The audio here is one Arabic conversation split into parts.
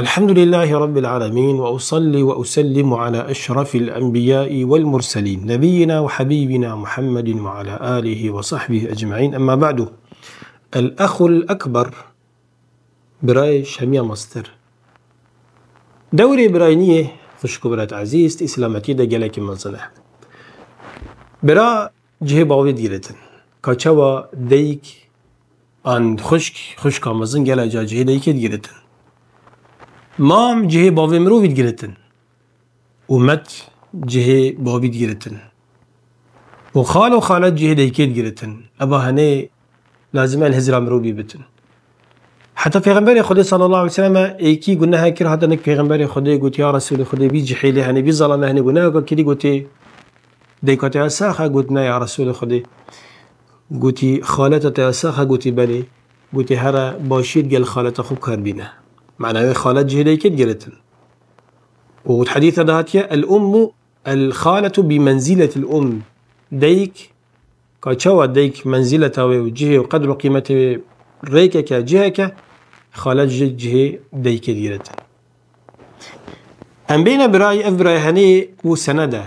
الحمد لله رب العالمين، وأصلي وأسلم على أشرف الأنبياء والمرسلين نبينا وحبيبنا محمد وعلى آله وصحبه أجمعين. أما بعد، الأخ الأكبر براي شمية مصدر دوري براينية فشكو برات عزيز إسلامتي دا جلك منزنة برا جهة باوي ديرتن كاچوا ديك عند خشك مزن جلا جهة ديك ديرتن مام جهه باوی مروفید گرتن ومت جهه باوی گرتن و خال و خالت جهه دیکید گرتن ابا هنه لازمه الهزرا مروفی بتن. حتی پیغمبر خدا صلی الله علیه وسلم ایکی گناه کر حتی نک پیغمبر خدا گوت یا رسول خدا بی جحیله هنه بی ظلمه هنه گناه کردی گوتی دیکات اساخه گوت نه یا رسول خدا گوتی خالت اساخه گوتی بله گوتی هر باشید گل خالت خوب کار بینه معناه خالت جهه ديكت جرتن. والحديث هذا الأم الخالة بمنزلة الأم ديك كاتشوا ديك منزلته وجهه وقدر قيمته ريكك جهك خالت جهه ديكت جرتن. أم بين براي أفراي هني وسنده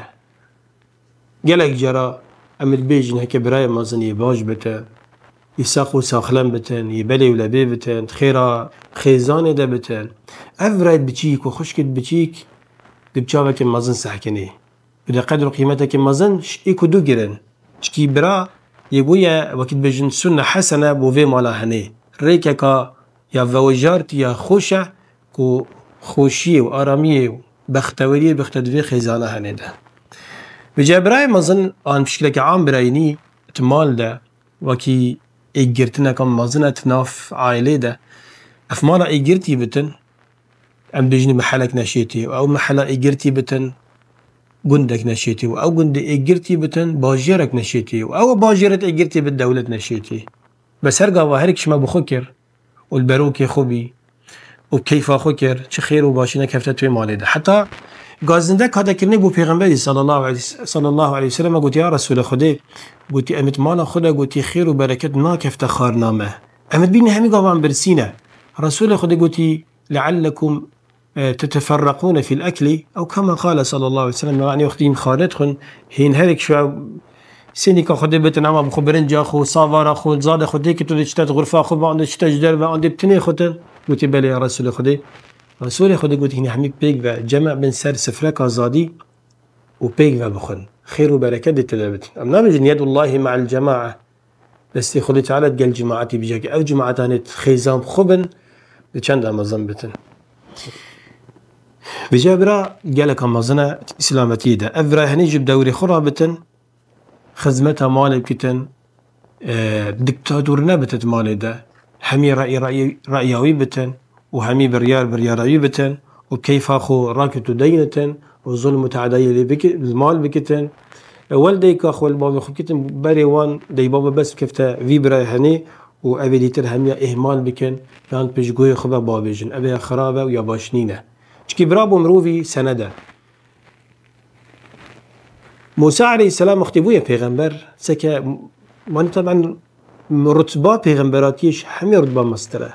جلك جرا أم البيجن هيك براي مازني باج بته يساقو ساخلم بتن يبلي ولا بي بتن خيرا خيزان ده بتن افراد بتشيك وخشكت بتشيك دبچاوك مازن سحكني بدا قدر قيمتك مازن ايكو دو جرن شكي برا يبويا وقت بجن سنة حسنة بوفي مالا هني ريكاكا يا فوجارت يا خوشة كو خوشية وآرامية بختورية بختدوي خيزانة هني ده بجا براي مازن آن بشكلك عام برايني تمال ده وكي ایگرتنا کم مازنت ناف عائله ده افمالا ایگرتی بتن ام بجنی محلك نشيتي او محلا ایگرتی بتن گندك نشيتي او گند ایگرتی بتن باجرك نشيتي او باجرت ایگرتی بالدولة نشيتي بس هرقا وهرك شما بخكر والبروك خوبي وكيف اخكر چه خير وباشينا كفتت مالي ده حتى گازندك هذا كرني بو پیغمبر صلى الله عليه وسلم قلت يا رسول خدا قلت امت مالا خدا قلت خير وبركات ما كفتخار نامه امت بيني همي قوام برسينا رسول خدا قلت لعلكم تتفرقون في الأكل أو كما قال صلى الله عليه وسلم يعني أختين خالتخن هين هلك شو سينيكا خدا بتنعم بخو برنجا خو صافارا خو زاد خو ديك تو تشتت غرفة خو بعد تشتت جدر بعد بتني خوتن قلت بلي يا رسول خدا رسول خدا قلت هنا حميد بيك جمع بين سر سفرك آزادي وبيك بخن خير وبركة تلابت أم نجد يد الله مع الجماعة بس خدا تعالى قال جماعتي بيجاك أو جماعتان خيزان خبن بچند أمازن بتن بجابرا قالك أمازنا إسلامتي ده أفرا هنيجب دوري خرابتن خزمتها مالي بكتن دكتاتور نبتت مالي ده حمي رأيوي بتن وهمي برياروي بتن وكيف اخو راكتو دينتن وظلم تعدي المال بكتن والديك اخو الباب خو كتن بري وان دي بابا بس كفتا فيبرا هني وابي ترهميا اهمال بكن يعني بيجوي خبا بابجن ابي خرابه ويا باشنينه شكي برابو مروفي سنده موسى عليه السلام اختبويا پیغمبر سكا من طبعا رتبه پیغمبراتيش همي رتبه مستره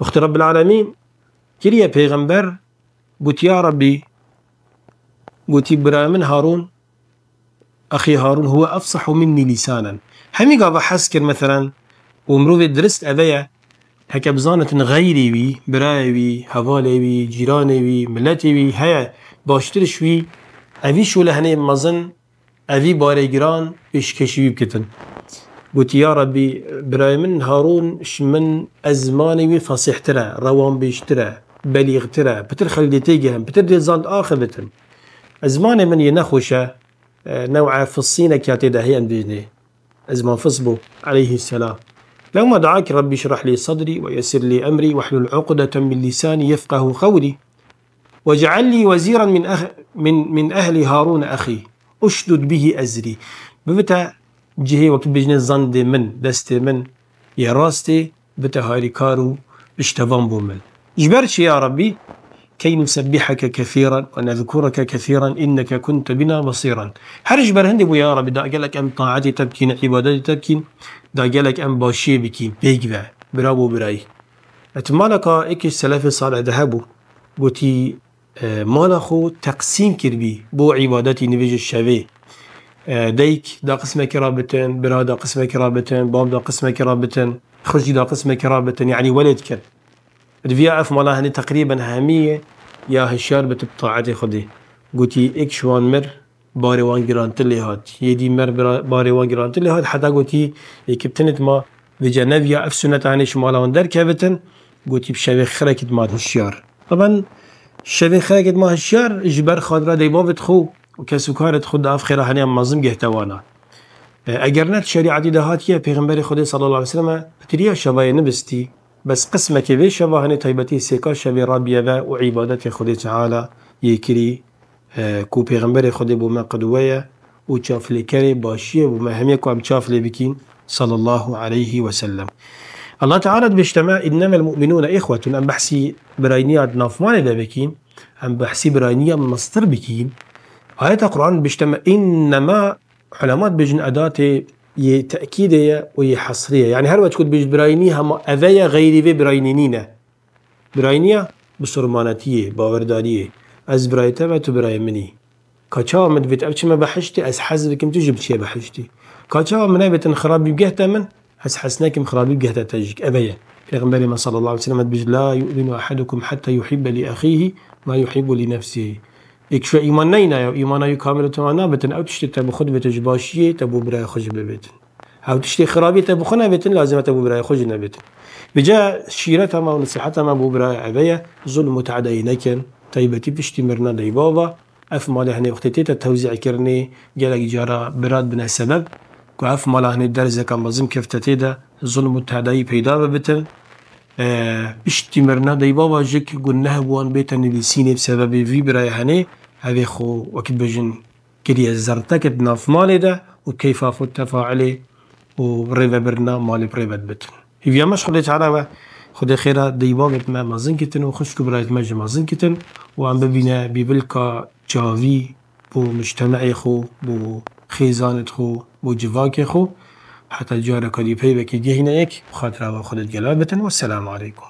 اخت رب العالمين كريا پیغمبر قلت يا ربي قلت من هارون أخي هارون هو أفصح مني لسانا همي قابا حسكر مثلا ومروفي درست أذية هكا بزانة غيري بي براي بي هوالي بي جيراني بي ملتي بي هيا باشترش بي أفي شو لهني مزن أفي باري جيران إش كشي بكتن قلت يا ربي براي من هارون من أزماني فصيح ترى روان بيشترى بليغ ترى بترخل دي تيجهم بتردي زاند آخر بتن أزماني من ينخوشة نوع فصينة كاتيدا هي بيجني أزمان فصبو عليه السلام لو ما دعاك ربي اشرح لي صدري ويسر لي أمري واحلل عقدة من لساني يفقه قولي واجعل لي وزيرا من أهل هارون أخي أشدد به أزري ببتا جهي وقت بجني زند من دست من يا راستي بتا هاري كارو اشتفان بومن جبرش يا ربي كي نسبحك كثيرا ونذكرك كثيرا إنك كنت بنا بصيرا هرج برهندي بو يا ربي دا قالك أم طاعتي تبكين عبادتي تبكين دا قالك أم باشي بكين بيقبع برابو براي اتمالكا ايكي السلف الصالح ذهبوا قوتي مالا خو تقسيم كربي بو عبادتي نفيج الشافي ديك دا قسمة كرابتن، برا دا قسمة كرابتن، باب دا قسمة كرابتن، خرجي دا قسمة كرابتن، يعني ولد كان الفيا اف مالا هني تقريبا هامية يا هشار بتبطاعتي خدي قوتي ايك شوان مر باري وان جرانت اللي هاد يدي مر باري وان جرانت اللي هاد حتى قوتي يكبتنت ما بجا نفيا اف سنة عني شمالا وان در كابتن قوتي بشاوي خركت ما هشار. طبعا الشاوي خركت ما هشار جبر خاطرة دي بابت خو وكسوكارت خود اف خيرا هني مازم جهتوانا اگر نت شريعتي دهاتيه پیغمبر خدا صلى الله عليه وسلم تريا شباي نبستي بس قسمه كيفي شبا هني طيبتي سيكا شبي ربيا وعبادتي خدا تعالى يكري كو پیغمبر خدا بوما قدوية وشافلي كري باشيه وما هميكو عم شافلي بكين صلى الله عليه وسلم. الله تعالى بيجتمع انما المؤمنون اخوة ام بحسي براينيات نافمان دا بكين ام بحسي براينيات مصدر بكين. آيات القرآن بيجتمع إنما علامات بيجن أداة تأكيدية وحصرية يعني هر وقت كنت بيج براينيها ما أذايا غيري في براينينينا براينية بسرمانتية باوردارية از برايتا ما تبراي مني كاچاوا مدفت أبتش ما بحشتي از حزبكم تجيب شي بحشتي كاچاوا منابت خرابي بجهتا من از حسناكم خرابي بجهتا تجيك أذايا پیغمبر ما صلى الله عليه وسلم بيج لا يؤذن أحدكم حتى يحب لأخيه ما يحب لنفسه ایک شو ایمان نینا یا ایمانای کامل تو نابتن او تشتی تبو خود بتجباشیه تبو برای خوش ببیتن او تشتی خرابی تبو خو نبیتن لازم تبو برای خوش نبیتن بجا شیرتها ما ونصيحتها ما بو برای عباية ظلم متعدي نكن طيبتي بتشتي مرنا دي بابا اف ماله هني وقتي توزيع كرني جالك جارا براد بنا سبب كو اف ماله هني درزه كان بزم كفتتي ده ظلم متعدي پیدا ببتن بشتي مرنا دي بابا جك قلناها بوان بيتن بسيني بسبب في برای هني هذه خو وقت بجن كريا زرتك بناف مالي ده وكيف افوت تفاعلي وريفا برنا مالي بريفا بتن هي مش خديت على خدي خيرا ديبابت ما مازن كتن وخش كبرايت ماجي مازن كتن وعم ببينا ببلكا جافي بو مجتمعي خو بو خيزانت خو بو جواكي خو حتى جارك دي بيبك يجي هناك وخاطر خدت جلابة والسلام عليكم.